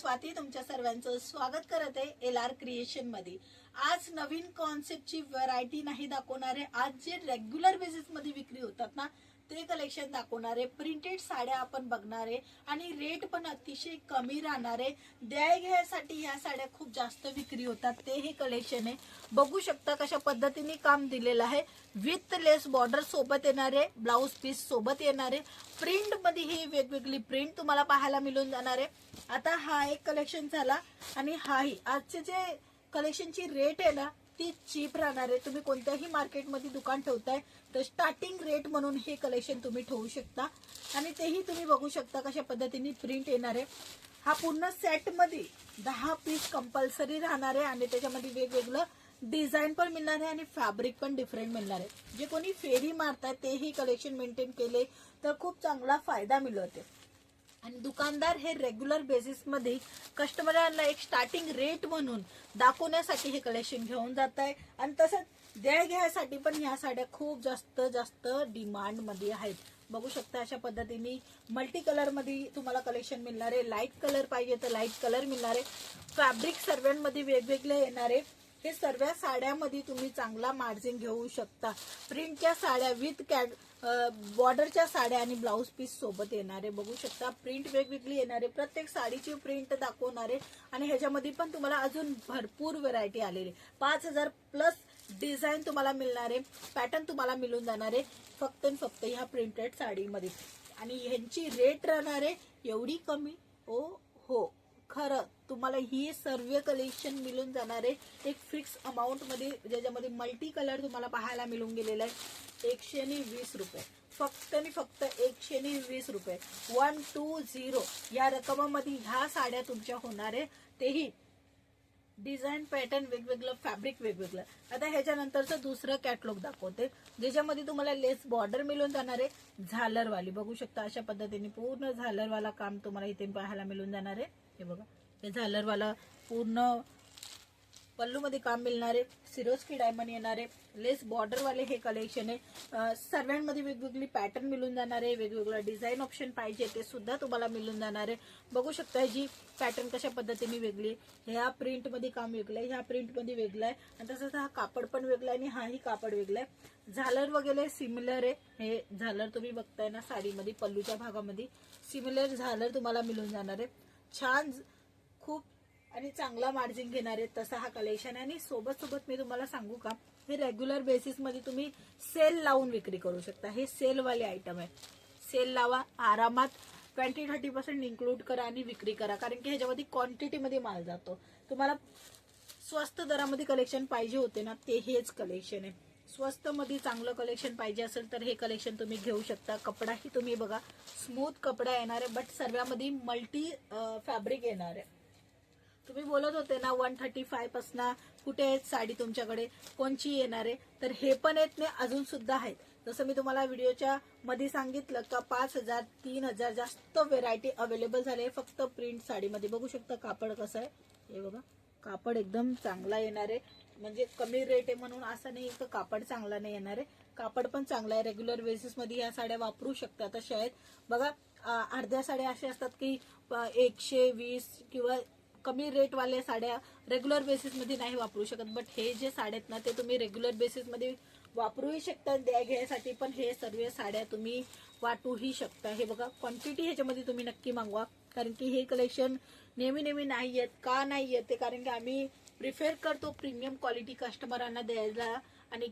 स्वाती तुमच्या सर्वांचं स्वागत करत आहे LR क्रिएशन मध्ये। आज नवीन कॉन्सेप्टची व्हरायटी नाही दाखवणार आहे। आज जे रेग्युलर बेसिस मध्ये विक्री होतात ना ते कलेक्शन दाखवणार आहे। प्रिंटेड साड्या आपण बघणार आहे आणि रेट पण अतिशय कमी राहणार आहे। द्याय घ्यायसाठी ह्या साड्या खूप जास्त विक्री होतात ते हे कलेक्शन आहे। बघू शकता कशा पद्धतीने काम दिलेलं आहे। विथ लेस बॉर्डर सोबत येणार आहे, ब्लाउज पीस सोबत येणार आहे। प्रिंट मध्ये ही वेगवेगळी प्रिंट तुम्हाला पाहायला मिळून जाणार आहे। आता हा एक कलेक्शन झाला आणि हाही आजचे जे कलेक्शनची रेट आहे ना ती चीप राहणार आहे। तुम्ही कोणत्याही मार्केटमध्ये दुकान ठेवताय तर स्टार्टिंग रेट म्हणून हे कलेक्शन तुम्ही ठेवू शकता आणि तेही तुम्ही बघू शकता कशा पद्धतीने प्रिंट येणार आहे। हा पूर्ण सेट मध्ये 10 पीस कंपल्सरी राहणार आहे आणि त्याच्यामध्ये वेगवेगळं डिझाइन पण मिळणार आहे आणि फॅब्रिक पण डिफरंट मिळणार आहे। जे कोणी फेरी मारतात तेही कलेक्शन मेंटेन केले तर खूप चांगला फायदा मिळतो आणि दुकानदार हे रेग्युलर बेसिस मध्ये कस्टमरांना एक स्टार्टिंग रेट म्हणून दाखवण्यासाठी हे कलेक्शन घेऊन जात आहे आणि तसंच द्याय घ्यायसाठी पण ह्या साड्या खूप जास्त डिमांड मध्ये आहेत। बघू शकता अशा पद्धतीने मल्टी कलर मध्ये तुम्हाला कलेक्शन मिळणार आहे। लाईट कलर पाहिजे तर लाईट कलर मिळणार आहे। फॅब्रिक सर्वांमध्ये वेगवेगळे येणार आहे। हे सर्व साड्यामध्ये तुम्ही चांगला मार्जिन घेऊ शकता। प्रिंटच्या साड्या विथ बॉर्डरच्या साड्या आणि ब्लाउज पीस सोबत येणार आहे। बघू शकता प्रिंट वेगवेगळी येणार आहे। प्रत्येक साडीची प्रिंट दाखवणार आहे आणि ह्याच्यामध्ये पण तुम्हाला अजून भरपूर व्हरायटी आलेली 5000 प्लस डिझाइन तुम्हाला मिळणार आहे। पॅटर्न तुम्हाला मिळून जाणार आहे फक्त ह्या प्रिंटेड साडीमध्ये आणि ह्यांची रेट राहणार आहे एवढी कमी। हो खरं तुम्हाला ही सर्व कलेक्शन मिळून जाणार आहे एक फिक्स अमाउंट मध्ये, ज्याच्यामध्ये मल्टी कलर तुम्हाला पाहायला मिळून गेलेला आहे 120 रुपये, फक्त आणि फक्त 120 रुपये 120 या रकमामध्ये ह्या साड्या तुमच्या होणार आहे। तेही डिझाइन पॅटर्न वेगवेगळं, फॅब्रिक वेगवेगळं। आता ह्याच्यानंतरचं दुसरं कॅटलॉग दाखवते ज्याच्यामध्ये तुम्हाला लेस बॉर्डर मिळून जाणार आहे झालरवाली। बघू शकता अशा पद्धतीने पूर्ण झालरवाला काम तुम्हाला इथे पाहायला मिळून जाणार आहे। हे बघा हे झालरवाला पूर्ण पल्लू मध्ये काम मिळणार आहे। सिरोस्की डायमंड येणार आहे। लेस बॉर्डर वाले हे कलेक्शन आहे। सर्वांमध्ये वेगवेगळी पॅटर्न मिळून जाणार आहे। वेगवेगळा डिझाइन ऑप्शन पाहिजे ते सुद्धा तुम्हाला मिळून जाणार आहे। बघू शकता जी पॅटर्न कशा पद्धतीने वेगळी, ह्या प्रिंट मध्ये काम वेगळं आहे, ह्या प्रिंट मध्ये वेगळं आहे आणि तसंच हा कापड पण वेगळा आहे आणि हाही कापड वेगळा आहे। झालर वगैरे सिमिलर आहे। हे झालर तुम्ही बघताय ना साडीमध्ये पल्लूच्या भागामध्ये सिमिलर झालर तुम्हाला मिळून जाणार आहे। छान खूप आणि चांगला मार्जिन घेणार आहे तसा हा कलेक्शन आहे। आणि सोबत मी तुम्हाला सांगू का हे रेग्युलर बेसिस मध्ये तुम्ही सेल लावून विक्री करू शकता। हे सेल वाले आयटम आहे। सेल लावा आरामात 20-30% इन्क्लूड करा आणि विक्री करा, कारण की ह्याच्यामध्ये क्वांटिटी मध्ये माल जातो। तुम्हाला स्वस्त दरामध्ये कलेक्शन पाहिजे होते ना ते हेच कलेक्शन आहे। स्वस्त मध्ये चांगलं कलेक्शन पाहिजे असेल तर हे कलेक्शन तुम्ही घेऊ शकता। कपडाही तुम्ही बघा स्मूथ कपडा येणार आहे बट सर्वांमध्ये मल्टी फॅब्रिक येणार आहे। तुम्ही बोलत होते ना 135 पासून कुठे आहेत साडी तुमच्याकडे कोणची येणार आहे, तर हे पण येत नाही अजून सुद्धा आहेत। जसं मी तुम्हाला व्हिडिओच्या मध्ये सांगितलं का 5000 3000 जास्त व्हेरायटी अवेलेबल झाले फक्त प्रिंट साडीमध्ये। बघू शकता कापड कसं आहे, हे बघा कापड एकदम चांगला येणार आहे। म्हणजे कमी रेट आहे म्हणून असं नाही की कापड चांगला नाही येणार आहे, कापड पण चांगला आहे। रेग्युलर बेसिस मध्ये या साड्या वापरू शकता तशा आहेत। बघा अर्ध्या साड्या अशा असतात की 120 किंवा कमी रेट वाले साड्या रेग्युलर बेसिस मध्ये नाही वापरू शकत, बट हे जे साड्या आहेत ना ते तुम्ही रेग्युलर बेसिस मध्ये वापरूही शकता द्या घ्यायसाठी पण हे सर्व साड्या तुम्ही वाटूही शकता। हे बघा क्वांटिटी ह्याच्यामध्ये तुम्ही नक्की मागवा, कारण की हे कलेक्शन नेहमी नाही येत। का नाही येते, कारण की आम्ही प्रिफर करतो प्रीमियम क्वालिटी कस्टमरांना द्यायला आणि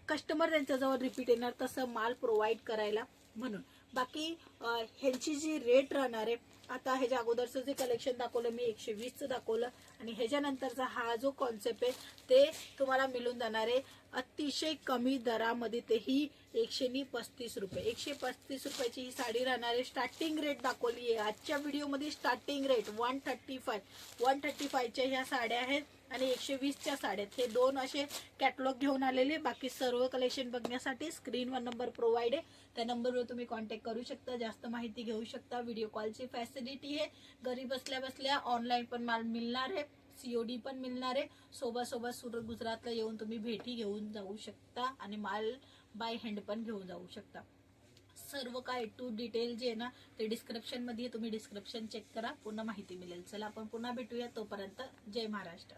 कस्टमर त्यांच्याजवळ रिपीट येणार तसं माल प्रोव्हाइड करायला म्हणून। बाकी ह्यांची जी रेट राहणार आहे, आता ह्याच्या अगोदरचं जे कलेक्शन दाखवलं मी 120चं दाखवलं आणि ह्याच्यानंतरचा हा जो कॉन्सेप्ट आहे ते तुम्हाला मिळून जाणार आहे अतिशय कमी दरामध्ये, तेही 135 रुपये। 135 रुपयाची ही साडी राहणार आहे। स्टार्टिंग रेट दाखवली आहे आजच्या व्हिडिओमध्ये, स्टार्टिंग रेट 135च्या ह्या साड्या आहेत आणि 120च्या साड्या। हे दोन असे कॅटलॉग घेऊन आलेले। बाकी सर्व कलेक्शन बघण्यासाठी स्क्रीनवर नंबर प्रोव्हाइड आहे, त्या नंबरवर तुम्ही कॉन्टॅक्ट करू शकता, जास्त माहिती घेऊ शकता। व्हिडिओ कॉलची फॅसिलिटी आहे, घरी बसल्या ऑनलाईन पण माल मिळणार आहे, COD पण मिळणार आहे। सोबत सुरत गुजरातला येऊन तुम्ही भेटी घेऊन जाऊ शकता आणि माल बाय हँड पण घेऊन जाऊ शकता। सर्व काय टू डिटेल जे आहे ना ते डिस्क्रिप्शन मध्ये, तुम्ही डिस्क्रिप्शन चेक करा, पूर्ण माहिती मिळेल. चला आपण पुन्हा भेटूया, तोपर्यंत जय महाराष्ट्र.